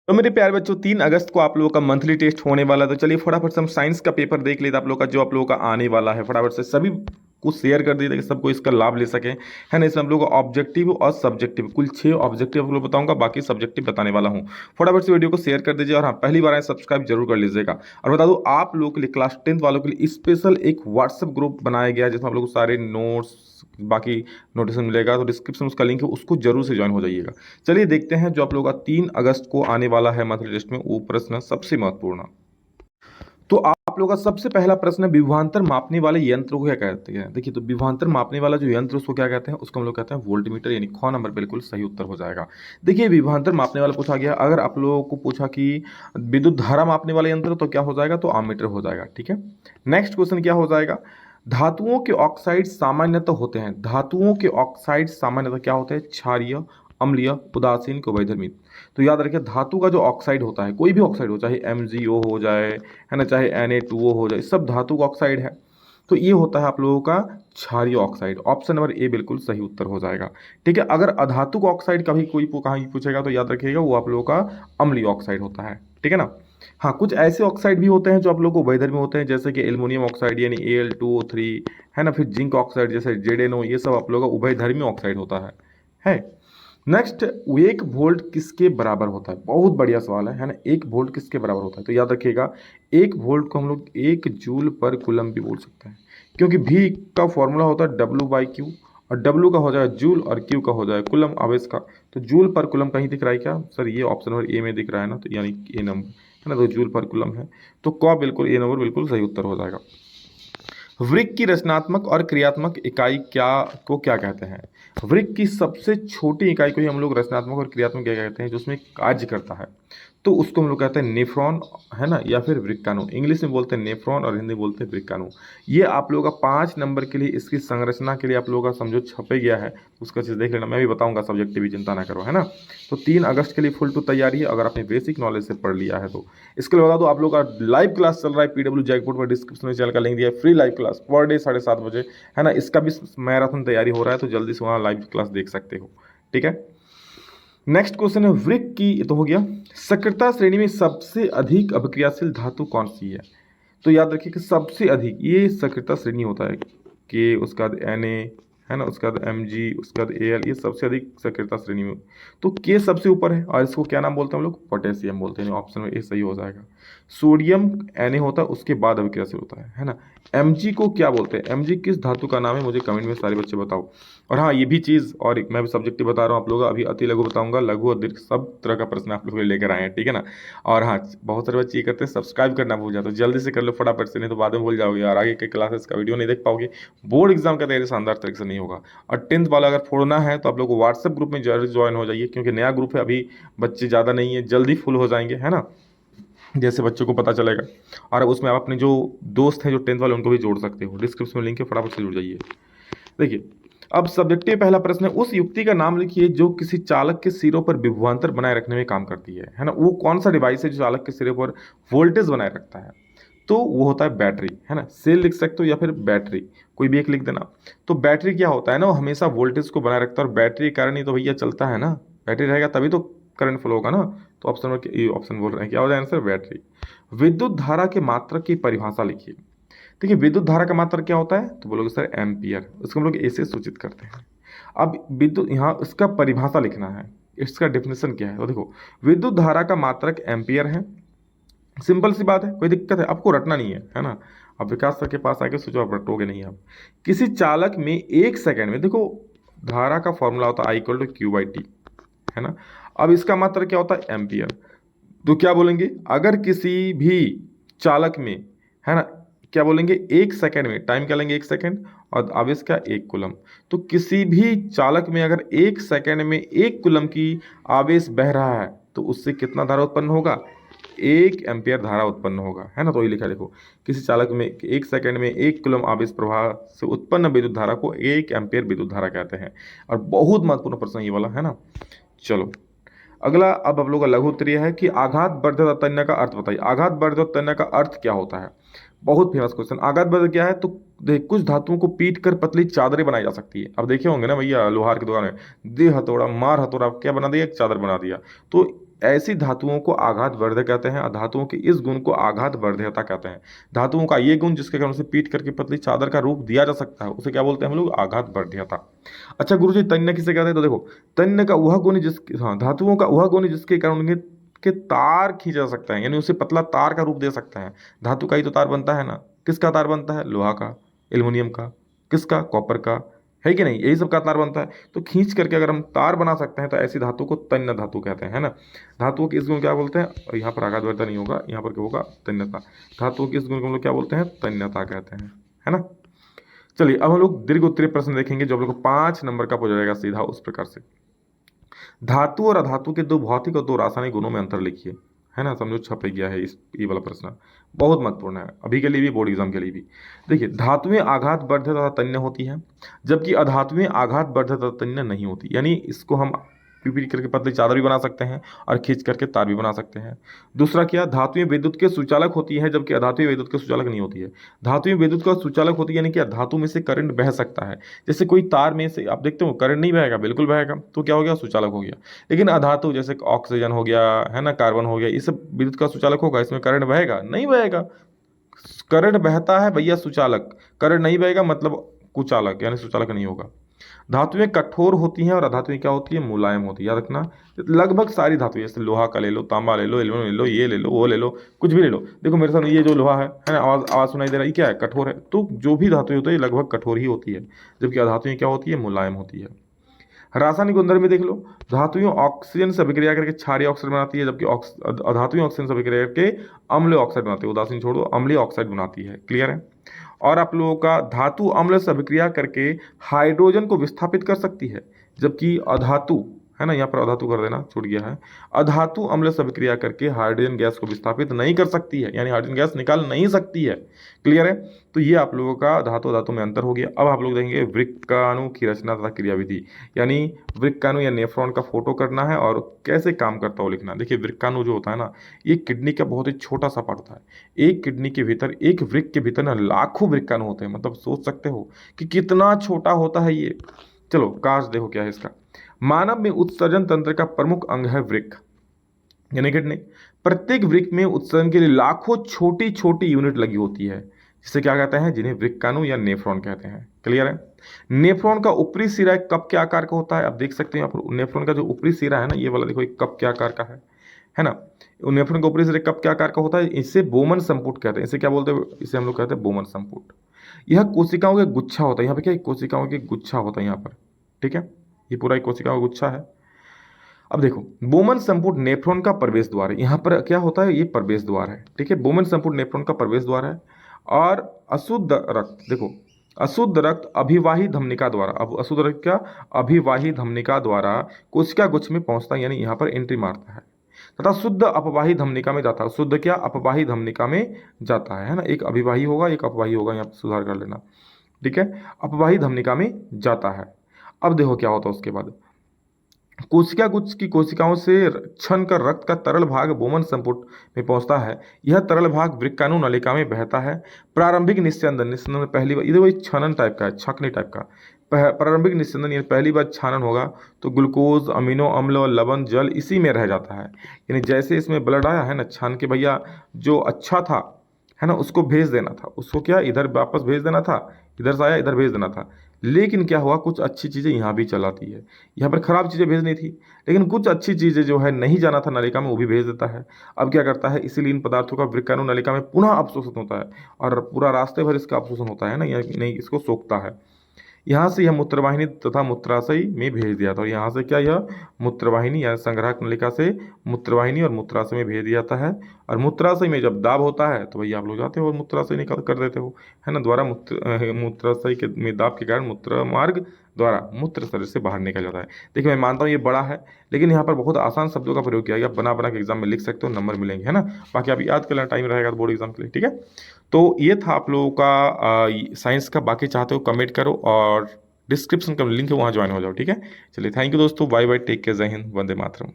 तो मेरे प्यारे बच्चों 3 अगस्त को आप लोगों का मंथली टेस्ट होने वाला है। तो चलिए फटाफट से हम साइंस का पेपर देख लेते हैं आप लोगों का जो आप लोगों का आने वाला है। फटाफट से सभी को शेयर कर दीजिए ताकि सबको इसका लाभ ले सकें, है ना। इसमें हम लोग का ऑब्जेक्टिव और सब्जेक्टिव कुल 6 ऑब्जेक्टिव आप लोग बताऊंगा, बाकी सब्जेक्टिव बताने वाला हूँ। फटाफट से वीडियो को शेयर कर दीजिए और हाँ पहली बार आए सब्सक्राइब जरूर कर लीजिएगा। और बता दूं आप लोगों के लिए क्लास 10th वालों के लिए स्पेशल एक व्हाट्सएप ग्रुप बनाया गया है जिसमें आप लोग को सारे नोट्स बाकी नोटिस मिलेगा। तो डिस्क्रिप्शन में उसका लिंक है, उसको जरूर से ज्वाइन हो जाइएगा। चलिए देखते हैं जो आप लोगों का 3 अगस्त को आने वाला है मंथली टेस्ट में वो प्रश्न सबसे महत्वपूर्ण। तो आप लोगों का सबसे पहला प्रश्न है विभवांतर मापने वाले यंत्र को क्या कहते हैं। देखिए तो विभवांतर मापने वाला जो यंत्र उसको क्या कहते हैं, उसको हम लोग कहते हैं वोल्टमीटर, यानी ख नंबर बिल्कुल सही उत्तर हो जाएगा। देखिए विभवांतर मापने वाला पूछा गया, अगर आप लोगों को पूछा कि विद्युत धारा मापने वाला यंत्र तो क्या हो जाएगा, तो आममीटर हो जाएगा। ठीक है, नेक्स्ट क्वेश्चन क्या हो जाएगा, धातुओं के ऑक्साइड सामान्यतः होते हैं, धातुओं के ऑक्साइड सामान्यतः क्या होते हैं, क्षारीय, अम्लीय, उदासीन, उभयधर्मी। तो याद रखिए धातु का जो ऑक्साइड होता है, कोई भी ऑक्साइड हो, चाहे MgO हो जाए, है ना, चाहे Na2O हो जाए, सब धातु का ऑक्साइड है। तो ये होता है आप लोगों का क्षारीय ऑक्साइड। ऑप्शन नंबर ए बिल्कुल सही उत्तर हो जाएगा। ठीक है, अगर अधातु का ऑक्साइड कभी कोई कहीं पूछेगा तो याद रखिएगा वो आप लोगों का अम्लीय ऑक्साइड होता है। ठीक है ना। हाँ कुछ ऐसे ऑक्साइड भी होते हैं जो आप लोगों को उभयधर्मी होते हैं, जैसे कि एल्युमिनियम ऑक्साइड यानी Al2O3, है ना, फिर जिंक ऑक्साइड जैसे ZnO, ये सब आप लोगों का उभयधर्मी ऑक्साइड होता है। नेक्स्ट, 1 वोल्ट किसके बराबर होता है, बहुत बढ़िया सवाल है ना। 1 वोल्ट किसके बराबर होता है, तो याद रखिएगा 1 वोल्ट को हम लोग 1 जूल पर कुलम भी बोल सकते हैं, क्योंकि V का फॉर्मूला होता है W/Q, और W का हो जाएगा जूल और Q का हो जाएगा कुलम आवेश का। तो जूल पर कुलम कहीं दिख रहा है क्या सर, ये ऑप्शन नंबर ए में दिख रहा है ना, तो यानी ए नंबर है ना, तो जूल पर कुलम है। तो क बिल्कुल ए नंबर बिल्कुल सही उत्तर हो जाएगा। वृक्क की रचनात्मक और क्रियात्मक इकाई क्या कहते हैं। वृक्क की सबसे छोटी इकाई को ही हम लोग रचनात्मक और क्रियात्मक क्या कहते हैं, जो उसमें कार्य करता है, तो उसको हम लोग कहते हैं नेफ्रॉन, है ना, या फिर वृक्काणु। इंग्लिश में बोलते हैं नेफ्रॉन और हिंदी बोलते हैं वृक्काणु। ये आप लोगों का 5 नंबर के लिए इसकी संरचना के लिए आप लोगों का समझो छपे गया है, उसका चीज़ देख लेना, मैं भी बताऊंगा सब्जेक्टिव भी, चिंता ना करो, है ना। तो 3 अगस्त के लिए फुल टू तैयारी है अगर आपने बेसिक नॉलेज से पढ़ लिया है तो। इसके लिए बता दो आप लोग का लाइव क्लास चल रहा है PW जैकबोर्ड पर, डिस्क्रिप्शन में चैनल का लिंक दिया है, free live class per day 7:30 बजे, है ना। इसका भी मैराथन तैयारी हो रहा है, तो जल्दी से वहाँ लाइव क्लास देख सकते हो। ठीक है, नेक्स्ट क्वेश्चन है वृक्क की, तो हो गया, सक्रियता श्रेणी में सबसे अधिक अभिक्रियाशील धातु कौन सी है। तो याद रखिए कि सबसे अधिक ये सक्रियता श्रेणी होता है कि उसका बाद Na, है ना, उसका बाद Mg, उसका बाद Al, ये सबसे अधिक सक्रियता श्रेणी में। तो K सबसे ऊपर है और इसको क्या नाम बोलते हैं हम लोग, पोटेशियम बोलते हैं। ऑप्शन में ए सही हो जाएगा। सोडियम Na होता है, उसके बाद अभिक्रियाशील होता है ना। Mg को क्या बोलते हैं, Mg किस धातु का नाम है, मुझे कमेंट में सारे बच्चे बताओ। और हाँ ये भी चीज़, और मैं भी सब्जेक्टिव बता रहा हूँ आप लोग, अभी अति लघु बताऊंगा, लघु और दीर्घ सब तरह का प्रश्न आप लोग लेकर आए हैं। ठीक है ना। और हाँ बहुत सारे बच्चे ये करते हैं सब्सक्राइब करना भूल जाते, तो जल्दी से कर लो फटाफट से, नहीं तो बाद में भूल जाओगे और आगे के क्लासेस का वीडियो नहीं देख पाओगे, बोर्ड एग्जाम का तैयारी शानदार तरीके से नहीं होगा। और 10th वाला अगर फोड़ना है तो आप लोग को व्हाट्सएप ग्रुप में जरूर ज्वाइन हो जाइए, क्योंकि नया ग्रुप है, अभी बच्चे ज़्यादा नहीं है, जल्दी फुल हो जाएंगे, है ना, जैसे बच्चों को पता चलेगा। और उसमें आप अपने जो दोस्त हैं जो 10th वाले उनको भी जोड़ सकते हो, डिस्क्रिप्शन में लिंक है, फटाफट से जुड़ जाइए। देखिए अब सब्जेक्टिव पहला प्रश्न है, उस युक्ति का नाम लिखिए जो किसी चालक के सिरों पर विभवांतर बनाए रखने में काम करती है ना। वो कौन सा डिवाइस है जो चालक के सिरे पर वोल्टेज बनाए रखता है, तो वो होता है बैटरी, है ना। सेल लिख सकते हो या फिर बैटरी, कोई भी एक लिख देना। तो बैटरी क्या होता है ना, वो हमेशा वोल्टेज को बनाए रखता है, और बैटरी के कारण ही तो भैया चलता है ना, बैटरी रहेगा तभी तो करंट फ्लो होगा ना। तो ऑप्शन ये ऑप्शन बोल रहे हैं, क्या हो जाए आंसर, बैटरी। विद्युत धारा के मात्रक की परिभाषा लिखिए। देखिए विद्युत धारा का मात्रक क्या होता है, तो बोलोगे सर एम्पियर, उसको हम लोग ऐसे सूचित करते हैं। अब विद्युत, यहाँ इसका परिभाषा लिखना है, इसका डेफिनेशन क्या है, तो देखो विद्युत धारा का मात्रक एम्पियर है, सिंपल सी बात है, कोई दिक्कत है, आपको रटना नहीं है ना। अब विकास सर के पास आके सोचो, आप रटोगे नहीं। आप किसी चालक में 1 सेकंड में, देखो धारा का फॉर्मूला होता है I = Q/T, है ना। अब इसका मात्रक क्या होता है, एम्पियर। तो क्या बोलेंगे, अगर किसी भी चालक में, है ना, क्या बोलेंगे 1 सेकंड में, टाइम क्या लेंगे 1 सेकंड, और आवेश का 1 कूलम। तो किसी भी चालक में अगर 1 सेकंड में 1 कूलम की आवेश बह रहा है तो उससे कितना धारा उत्पन्न होगा, 1 एम्पियर धारा उत्पन्न होगा, है ना। तो ये लिखा देखो, किसी चालक में 1 सेकंड में 1 कूलम आवेश प्रवाह से उत्पन्न विद्युत धारा को 1 एम्पियर विद्युत धारा कहते हैं। और बहुत महत्वपूर्ण प्रश्न ये वाला, है ना। चलो अगला, अब आप लोग का लघु उत्तरीय है कि आघात वर्धक तन्य का अर्थ बताइए। आघात वर्धक तन्य का अर्थ क्या होता है, बहुत फेमस क्वेश्चन। आघात वर्धक क्या है, तो देख कुछ धातुओं को पीट कर पतली चादरें बनाई जा सकती है। अब देखे होंगे ना भैया लोहार की दुकान में, दे हथौड़ा मार हथौड़ा क्या बना दिया, एक चादर बना दिया। तो ऐसी धातुओं को आघातवर्धक कहते हैं, धातुओं के इस गुण को आघातवर्धकता कहते हैं। धातुओं का ये गुण जिसके कारण उसे पीट करके पतली चादर का रूप दिया जा सकता है, उसे क्या बोलते हैं हम लोग? आघातवर्धकता। अच्छा गुरुजी, तन्य किसे कहते हैं? तो देखो, तन्य का वह गुण धातुओं का वह गुण जिसके कारण उनके के तार खींचा जा सकता है, यानी उसे पतला तार का रूप दे सकता है। धातु का ही तो तार बनता है ना, किसका तार बनता है? लोहा का, एल्युमिनियम का, किसका? कॉपर का, है कि नहीं? यही सब का तार बनता है। तो खींच करके अगर हम तार बना सकते हैं तो ऐसी धातु को तन्य धातु कहते हैं, है ना। धातुओं के इस गुण क्या बोलते हैं? और यहाँ पर आघातवर्धकता नहीं होगा, यहाँ पर क्या होगा? तन्यता। धातुओं के इस गुण को हम लोग क्या बोलते हैं? तन्यता कहते हैं, है ना। चलिए अब हम लोग दीर्घ उत्तरीय प्रश्न देखेंगे जो हम लोग को 5 नंबर का पूछा जाएगा सीधा उस प्रकार से। धातु और अधातु के दो भौतिक और दो रासायनिक गुणों में अंतर लिखिए, है ना। समझो छप गया है इस ये वाला प्रश्न, बहुत महत्वपूर्ण है अभी के लिए भी, बोर्ड एग्जाम के लिए भी। देखिए, धातुएं आघातवर्धक तथा तन्य होती हैं, जबकि अधातुएं आघातवर्धक तथा तन्य नहीं होती। यानी इसको हम पीपीटी करके पतली चादर भी बना सकते हैं और खींच करके तार भी बना सकते हैं। दूसरा क्या? धातुएं विद्युत के सुचालक होती हैं, जबकि अधातुएं विद्युत के सुचालक नहीं होती है। धातुएं विद्युत का सुचालक होती है, यानी कि धातु में से करंट बह सकता है। जैसे कोई तार में से आप देखते हो करंट नहीं बहेगा, बिल्कुल बहेगा, तो क्या हो गया? सुचालक हो गया। लेकिन अधातु जैसे ऑक्सीजन हो गया, है ना, कार्बन हो गया, ये सब विद्युत का सुचालक होगा, इसमें करंट बहेगा? नहीं बहेगा। करंट बहता है भैया सुचालक, करंट नहीं बहेगा मतलब कुचालक, यानी सुचालक नहीं होगा। धातुएं कठोर होती हैं और अधातुएं क्या होती है? मुलायम होती है। याद रखना, लगभग सारी धातुएं, जैसे लोहा का ले लो, तांबा ले लो, एल्युमिनियम ले लो, ये ले लो, वो ले लो, कुछ भी ले लो। देखो मेरे सामने ये जो लोहा है ना, आवाज आवाज सुनाई दे रहा है, ये क्या है? कठोर है। तो जो भी धातुएं होती है लगभग कठोर ही होती है, जबकि अधातुएं क्या होती है? मुलायम होती है। रासायनिक गुणधर्म में देख लो, धातुएं ऑक्सीजन से अभिक्रिया करके क्षारीय ऑक्साइड बनाती है, जबकि अधातुएं ऑक्सीजन से अभिक्रिया करके अम्लीय ऑक्साइड बनाती है। उदासीन छोड़ो, अम्लीय ऑक्साइड बनाती है। क्लियर है? और आप लोगों का धातु अम्ल से अभिक्रिया करके हाइड्रोजन को विस्थापित कर सकती है, जबकि अधातु, है ना, यहाँ पर अधातु कर देना छूट गया है, अधातु अम्ल से अभिक्रिया करके हाइड्रोजन गैस को विस्थापित नहीं कर सकती है, यानी हाइड्रोजन गैस निकाल नहीं सकती है। क्लियर है? तो ये आप लोगों का धातु धातु में अंतर हो गया। अब आप लोग देखेंगे वृक्काणु की रचना तथा क्रियाविधि, यानी वृक्काणु या नेफ्रॉन का फोटो करना है और कैसे काम करता हो लिखना। देखिए वृक्काणु जो होता है ना, ये किडनी का बहुत ही छोटा सा पार्ट होता है। एक किडनी के भीतर, एक वृक्क के भीतर ना लाखों वृक्काणु होते हैं। मतलब सोच सकते हो कि कितना छोटा होता है ये। चलो काश देखो क्या है इसका। मानव में उत्सर्जन तंत्र का प्रमुख अंग है वृक्क, यानी किडनी। प्रत्येक वृक्क में उत्सर्जन के लिए लाखों छोटी छोटी यूनिट लगी होती है, जिसे क्या कहते हैं? जिन्हें वृक्काणु या नेफ्रॉन कहते हैं। क्लियर है? नेफ्रॉन का ऊपरी सिरा एक कप के आकार का होता है। आप देख सकते हैं यहाँ पर नेफ्रॉन का जो ऊपरी सिरा है ना, ये वाला देखो एक कप के आकार का है ना। नेफ्रॉन का ऊपरी सिरा कप के आकार का होता है। इसे बोमन संपुट कहते हैं। इसे क्या बोलते हैं? इसे हम लोग कहते हैं बोमन संपुट। यह कोशिकाओं का गुच्छा होता है। यहाँ पे क्या? कोशिकाओं के गुच्छा होता है यहाँ पर। ठीक है, ये पूरा एक कोशिकाओं का गुच्छा है। अब देखो, बोमन संपुट नेफ्रॉन का प्रवेश द्वार है। यहाँ पर क्या होता है? ये प्रवेश द्वार है। ठीक है, बोमन संपुट नेफ्रॉन का प्रवेश द्वार है। और अशुद्ध रक्त, देखो अशुद्ध रक्त अभिवाही धमनिका द्वारा, अब अशुद्ध रक्त क्या? अभिवाही धमनिका द्वारा कोशिका गुच्छ में पहुंचता है, यानी यहाँ पर एंट्री मारता है, तथा शुद्ध अपवाही धमनिका में जाता है। शुद्ध क्या? अपवाही धमनिका में जाता है ना। एक अभिवाही होगा, एक अपवाही होगा, यहाँ पर सुधार कर लेना। ठीक है, अपवाही धमनिका में जाता है। अब देखो क्या होता है उसके बाद, कोशिका गुच्छ की कोशिकाओं से छन कर रक्त का तरल भाग बोमन संपुट में पहुंचता है। यह तरल भाग वृक्काणु नलिका में बहता है। प्रारंभिक निस्यंदन, निस्यंदन में पहली बार, ये वही छनन टाइप का है, छकने टाइप का। प्रारंभिक निस्यंदन यानी पहली बार छानन होगा तो ग्लूकोज, अमीनो अम्ल और लवण, जल इसी में रह जाता है। यानी जैसे इसमें ब्लड आया है ना, छान के भैया जो अच्छा था, है ना, उसको भेज देना था, उसको क्या इधर वापस भेज देना था, इधर से आया इधर भेज देना था। लेकिन क्या हुआ, कुछ अच्छी चीज़ें यहाँ भी चलाती है। यहाँ पर खराब चीज़ें भेजनी थी, लेकिन कुछ अच्छी चीज़ें जो है नहीं जाना था नलिका में, वो भी भेज देता है। अब क्या करता है, इसीलिए इन पदार्थों का वृक्काणु नलिका में पुनः अवशोषण होता है और पूरा रास्ते भर इसका अवशोषण होता है ना, या नहीं इसको सोखता है। यहाँ से यह मूत्रवाहिनी तथा मूत्राशय में भेज दिया था, और यहाँ से क्या, यह मूत्रवाहिनी या संग्राहक नलिका से मूत्रवाहिनी और मूत्राशय में भेज दिया जाता है। और मूत्राशय में जब दाब होता है तो भैया आप लोग जाते हो और मूत्राशय निकाल कर देते हो, है ना, द्वारा मूत्राशय के में दाब के कारण मूत्र मार्ग द्वारा मूत्र शरीर से बाहर निकल जाता है। देखिए मैं मानता हूँ ये बड़ा है, लेकिन यहाँ पर बहुत आसान शब्दों का प्रयोग किया गया, बना बना के एग्जाम में लिख सकते हो, नंबर मिलेंगे, है ना। बाकी आप याद कर लेना, टाइम रहेगा बोर्ड एग्जाम के लिए। ठीक है, तो ये था आप लोगों का साइंस का। बाकी चाहते हो कमेंट करो और डिस्क्रिप्शन का लिंक है, वहाँ ज्वाइन हो जाओ। ठीक है, चलिए थैंक यू दोस्तों, बाय बाय, टेक केयर, जय हिंद, वंदे मातरम।